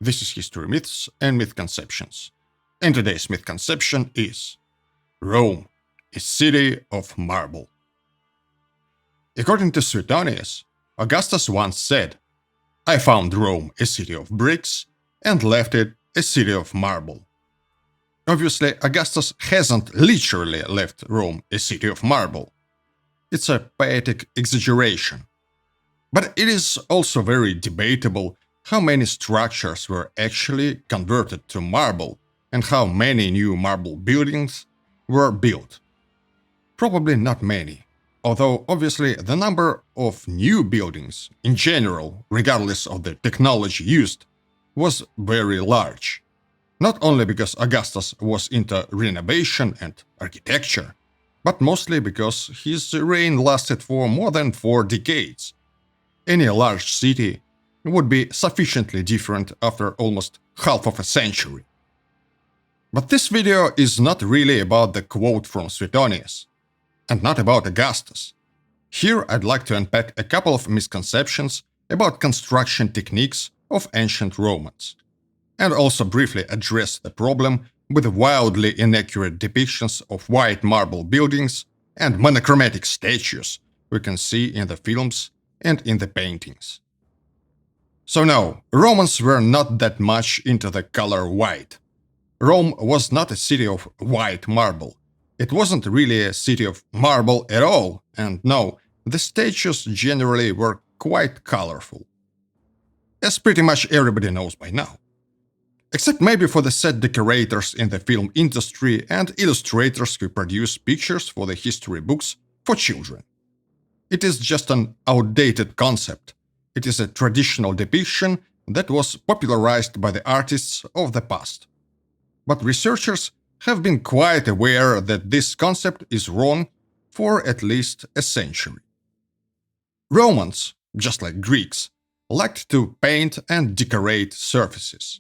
This is History Myths and Misconceptions. And today's misconception is Rome, a city of marble. According to Suetonius, Augustus once said, "I found Rome a city of bricks and left it a city of marble." Obviously, Augustus hasn't literally left Rome a city of marble. It's a poetic exaggeration. But it is also very debatable how many structures were actually converted to marble and how many new marble buildings were built. Probably not many, although obviously the number of new buildings in general, regardless of the technology used, was very large. Not only because Augustus was into renovation and architecture, but mostly because his reign lasted for more than 4 decades. Any large city would be sufficiently different after almost half of a century. But this video is not really about the quote from Suetonius, and not about Augustus. Here I'd like to unpack a couple of misconceptions about construction techniques of ancient Romans, and also briefly address the problem with wildly inaccurate depictions of white marble buildings and monochromatic statues we can see in the films and in the paintings. So no, Romans were not that much into the color white. Rome was not a city of white marble. It wasn't really a city of marble at all, and no, the statues generally were quite colorful. As pretty much everybody knows by now. Except maybe for the set decorators in the film industry and illustrators who produce pictures for the history books for children. It is just an outdated concept. It is a traditional depiction that was popularized by the artists of the past. But researchers have been quite aware that this concept is wrong for at least a century. Romans, just like Greeks, liked to paint and decorate surfaces.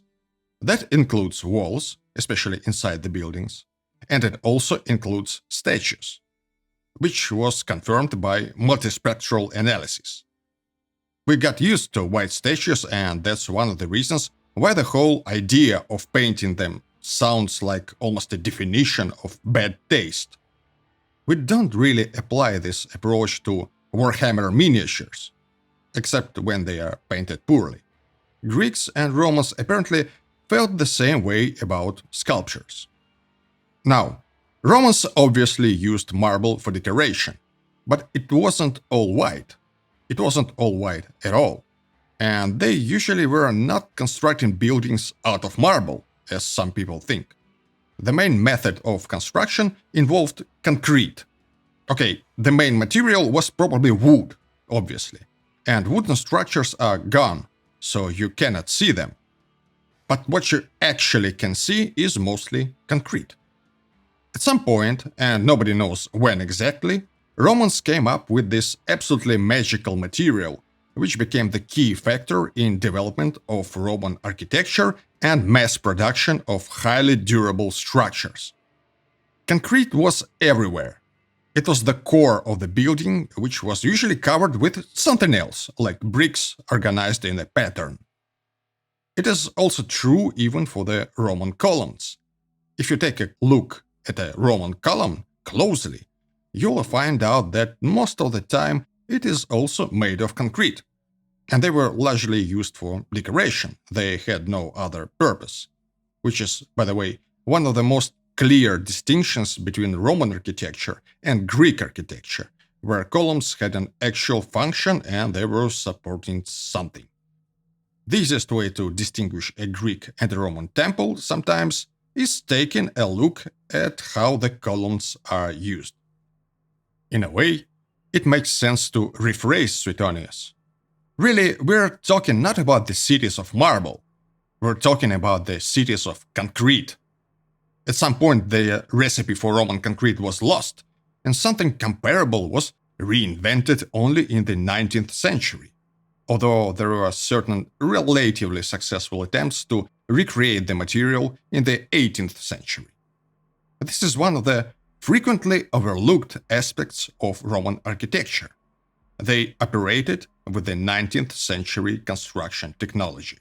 That includes walls, especially inside the buildings, and it also includes statues, which was confirmed by multispectral analysis. We got used to white statues, and that's one of the reasons why the whole idea of painting them sounds like almost a definition of bad taste. We don't really apply this approach to Warhammer miniatures, except when they are painted poorly. Greeks and Romans apparently felt the same way about sculptures. Now, Romans obviously used marble for decoration, but it wasn't all white. It wasn't all white at all, and they usually were not constructing buildings out of marble, as some people think. The main method of construction involved concrete. Okay, the main material was probably wood, obviously, and wooden structures are gone, so you cannot see them. But what you actually can see is mostly concrete. At some point, and nobody knows when exactly, Romans came up with this absolutely magical material, which became the key factor in development of Roman architecture and mass production of highly durable structures. Concrete was everywhere. It was the core of the building, which was usually covered with something else, like bricks organized in a pattern. It is also true even for the Roman columns. If you take a look at a Roman column closely, you'll find out that most of the time it is also made of concrete. And they were largely used for decoration. They had no other purpose. Which is, by the way, one of the most clear distinctions between Roman architecture and Greek architecture, where columns had an actual function and they were supporting something. The easiest way to distinguish a Greek and a Roman temple sometimes is taking a look at how the columns are used. In a way, it makes sense to rephrase Suetonius. Really, we're talking not about the cities of marble, we're talking about the cities of concrete. At some point, the recipe for Roman concrete was lost, and something comparable was reinvented only in the 19th century, although there were certain relatively successful attempts to recreate the material in the 18th century. This is one of the frequently overlooked aspects of Roman architecture. They operated with the 19th century construction technology.